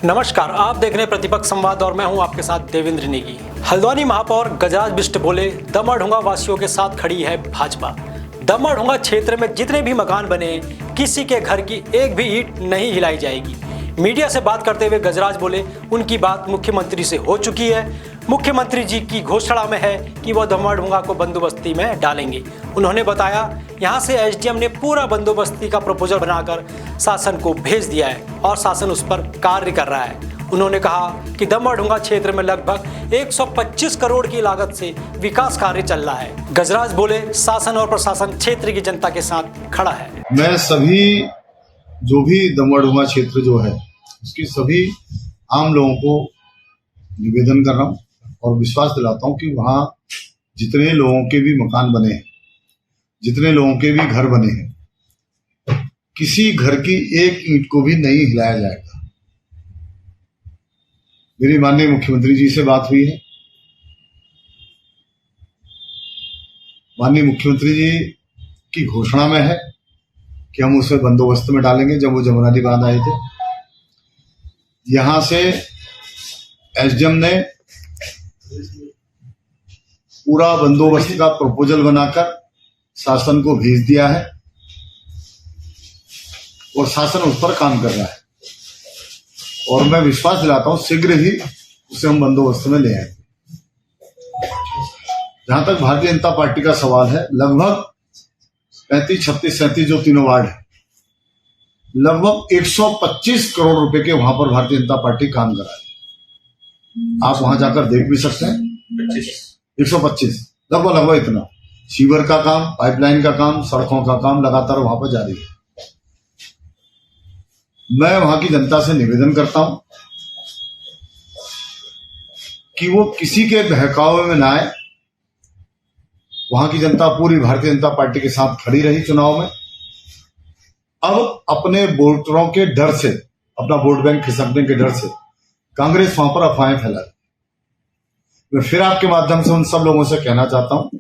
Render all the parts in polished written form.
नमस्कार, आप देख रहे हैं प्रतिपक्ष संवाद और मैं हूं आपके साथ देवेंद्र नेगी। हल्द्वानी महापौर गजराज बिष्ट बोले, दमड़ढुंगा वासियों के साथ खड़ी है भाजपा। दमड़ढुंगा क्षेत्र में जितने भी मकान बने, किसी के घर की एक भी ईंट नहीं हिलाई जाएगी। मीडिया से बात करते हुए गजराज बोले, उनकी बात मुख्यमंत्री से हो चुकी है। मुख्यमंत्री जी की घोषणा में है कि वह दमड़ढुंगा को बंदोबस्ती में डालेंगे। उन्होंने बताया, यहाँ से एसडीएम ने पूरा बंदोबस्ती का प्रपोजल बनाकर शासन को भेज दिया है और शासन उस पर कार्य कर रहा है। उन्होंने कहा कि दमड़ढुंगा क्षेत्र में लगभग 125 करोड़ की लागत से विकास कार्य चल रहा है। गजराज बोले, शासन और प्रशासन क्षेत्र की जनता के साथ खड़ा है। मैं सभी जो भी दमड़ढुंगा क्षेत्र जो है उसकी सभी आम लोगों को निवेदन कर रहा हूँ और विश्वास दिलाता हूँ कि वहाँ जितने लोगों के भी मकान बने हैं, जितने लोगों के भी घर बने हैं, किसी घर की एक ईंट को भी नहीं हिलाया जाएगा। मेरी माननीय मुख्यमंत्री जी से बात हुई है। माननीय मुख्यमंत्री जी की घोषणा में है कि हम उसे बंदोबस्त में डालेंगे। जब वो जमुनारी बांध आए थे, यहां से एसडीएम ने पूरा बंदोबस्त का प्रपोजल बनाकर शासन को भेज दिया है और शासन उस पर काम कर रहा है और मैं विश्वास दिलाता हूं शीघ्र ही उसे हम बंदोबस्त में ले आएंगे। जहां तक भारतीय जनता पार्टी का सवाल है, लगभग 35, 36, 37 जो तीनों वार्ड है, लगभग 125 करोड़ रुपए के वहां पर भारतीय जनता पार्टी काम कर रहा है। आप वहां जाकर देख भी सकते हैं। 125 लगभग इतना। सीवर का काम, पाइपलाइन का काम, सड़कों का काम लगातार वहां पर जारी है। मैं वहां की जनता से निवेदन करता हूं कि वो किसी के बहकावे में ना आए। वहां की जनता पूरी भारतीय जनता पार्टी के साथ खड़ी रही चुनाव में। अब अपने वोटरों के डर से, अपना वोट बैंक खिसकने के डर से कांग्रेस वहां पर अफवाहें फैला रही। मैं फिर आपके माध्यम से उन सब लोगों से कहना चाहता हूं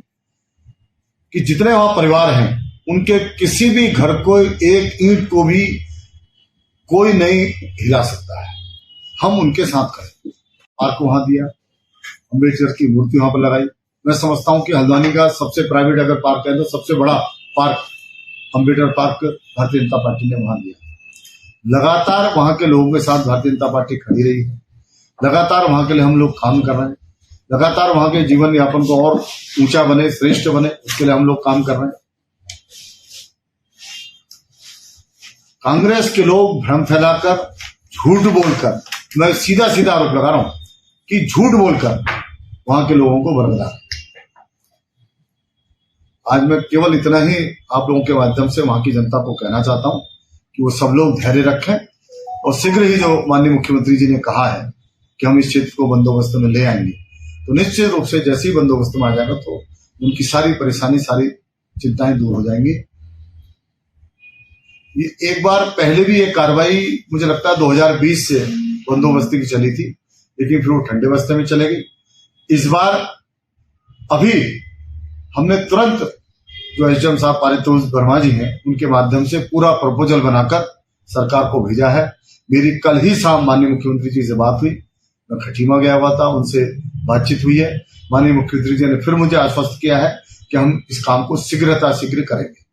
कि जितने वहां परिवार हैं, उनके किसी भी घर को एक ईंट को भी कोई नहीं हिला सकता है। हम उनके साथ खड़े। पार्क वहां दिया, अम्बेडकर की मूर्ति वहां पर लगाई। मैं समझता हूं कि हल्द्वानी का सबसे प्राइवेट अगर पार्क है तो सबसे बड़ा park Ambedkar park Bharatiya Janata party ने वहां दिया। लगातार वहां के लोगों के साथ भारतीय जनता पार्टी खड़ी रही है। लगातार वहां के लिए हम लोग काम कर रहे हैं। लगातार वहां के जीवन यापन को और ऊंचा बने, श्रेष्ठ बने, उसके लिए हम लोग काम कर रहे हैं। कांग्रेस के लोग भ्रम फैलाकर, झूठ बोलकर, मैं सीधा आरोप लगा रहा हूं कि झूठ बोलकर वहां के लोगों को बरगला। आज मैं केवल इतना ही आप लोगों के माध्यम से वहां की जनता को कहना चाहता हूं कि वो सब लोग धैर्य रखें और शीघ्र ही जो माननीय मुख्यमंत्री जी ने कहा है कि हम इस क्षेत्र को बंदोबस्त में ले आएंगे, तो निश्चित रूप से जैसे ही बंदोबस्त में आ जाएगा तो उनकी सारी परेशानी, सारी चिंताएं दूर हो जाएंगी। ये एक बार पहले भी ये कार्रवाई मुझे लगता है 2020 से बंदोबस्ती की चली थी, लेकिन फिर वो ठंडे बस्ते में चलेगी। इस बार अभी हमने तुरंत जो एसडीएम साहब पारितोष वर्मा जी हैं, उनके माध्यम से पूरा प्रपोजल बनाकर सरकार को भेजा है। मेरी कल ही शाम माननीय मुख्यमंत्री जी से बात हुई। मैं खटीमा गया हुआ था, उनसे बातचीत हुई है। माननीय मुख्यमंत्री जी ने फिर मुझे आश्वस्त किया है कि हम इस काम को शीघ्र करेंगे।